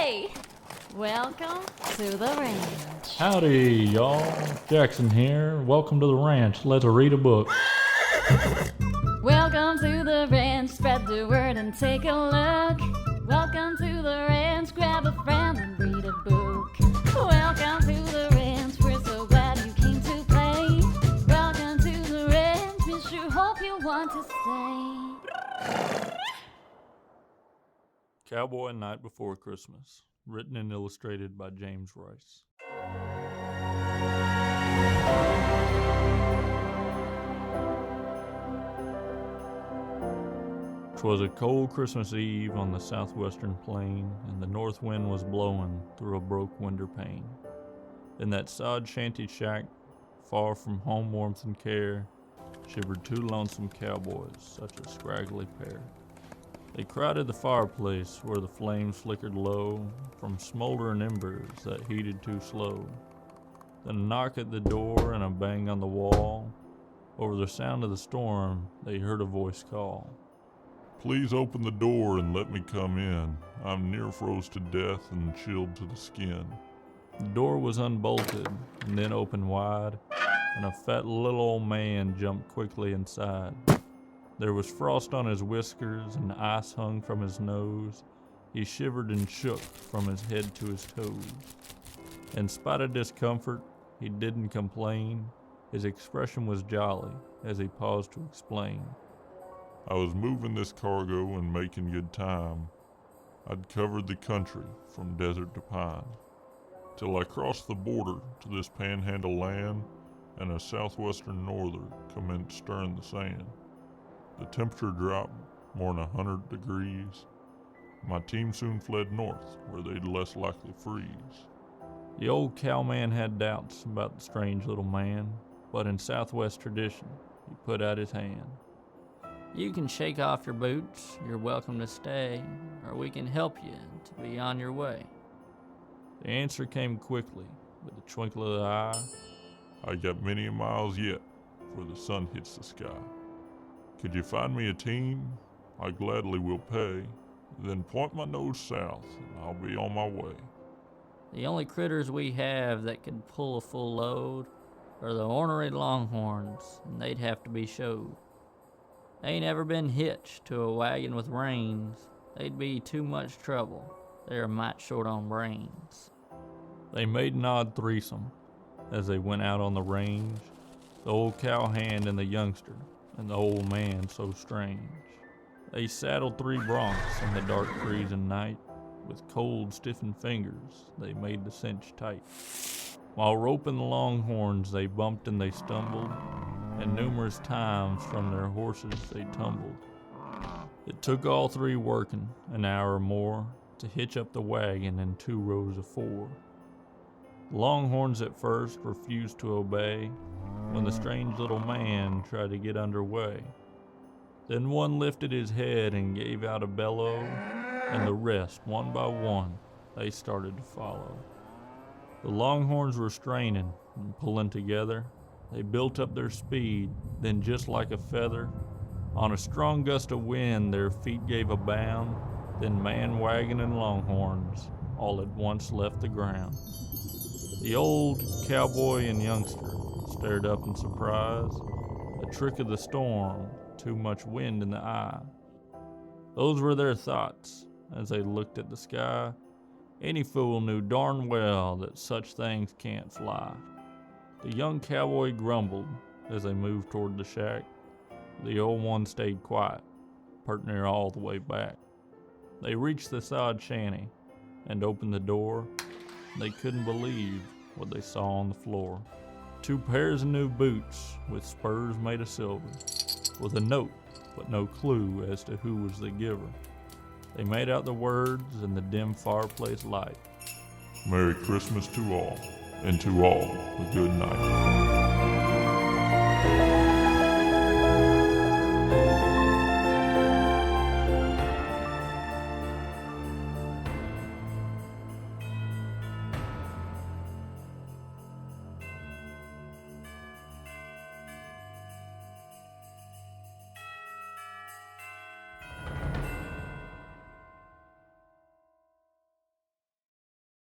Hey! Welcome to the ranch. Howdy, y'all. Jackson here. Welcome to the ranch. Let's read a book. Welcome to the ranch. Spread the word and take a look. Welcome to the ranch. Grab a friend and read a book. Welcome to the ranch. We're so glad you came to play. Welcome to the ranch. We sure hope you want to stay. Cowboy Night Before Christmas. Written and illustrated by James Rice. 'Twas a cold Christmas Eve on the southwestern plain, and the north wind was blowing through a broke window pane. In that sod shanty shack, far from home warmth and care, shivered two lonesome cowboys, such a scraggly pair. They crowded the fireplace where the flames flickered low from smoldering embers that heated too slow. Then a knock at the door and a bang on the wall. Over the sound of the storm, they heard a voice call. "Please open the door and let me come in. I'm near froze to death and chilled to the skin." The door was unbolted and then opened wide, and a fat little old man jumped quickly inside. There was frost on his whiskers and ice hung from his nose. He shivered and shook from his head to his toes. In spite of discomfort, he didn't complain. His expression was jolly as he paused to explain. "I was moving this cargo and making good time. I'd covered the country from desert to pine, till I crossed the border to this panhandle land, and a southwestern norther commenced stirring the sand. The temperature dropped more than 100 degrees. My team soon fled north, where they'd less likely freeze." The old cowman had doubts about the strange little man, but in Southwest tradition, he put out his hand. "You can shake off your boots, you're welcome to stay, or we can help you to be on your way." The answer came quickly, with a twinkle of the eye. "I got many a miles yet, before the sun hits the sky. Could you find me a team? I gladly will pay. Then point my nose south, and I'll be on my way." "The only critters we have that can pull a full load are the ornery longhorns, and they'd have to be showed. They ain't ever been hitched to a wagon with reins. They'd be too much trouble. They're a mite short on brains." They made an odd threesome as they went out on the range, the old cowhand and the youngster, and the old man so strange. They saddled 3 broncs in the dark freezing night. With cold, stiffened fingers, they made the cinch tight. While roping the longhorns, they bumped and they stumbled, and numerous times from their horses they tumbled. It took all 3 working an hour or more to hitch up the wagon in 2 rows of 4. The longhorns at first refused to obey when the strange little man tried to get underway. Then one lifted his head and gave out a bellow, and the rest, one by one, they started to follow. The longhorns were straining and pulling together. They built up their speed, then just like a feather, on a strong gust of wind their feet gave a bound, then man, wagon, and longhorns all at once left the ground. The old cowboy and youngster stared up in surprise, a trick of the storm, too much wind in the eye. Those were their thoughts as they looked at the sky. Any fool knew darn well that such things can't fly. The young cowboy grumbled as they moved toward the shack. The old one stayed quiet, pert near all the way back. They reached the sod shanty and opened the door. They couldn't believe what they saw on the floor. 2 pairs of new boots with spurs made of silver, with a note but no clue as to who was the giver. They made out the words in the dim fireplace light. "Merry Christmas to all, and to all a good night."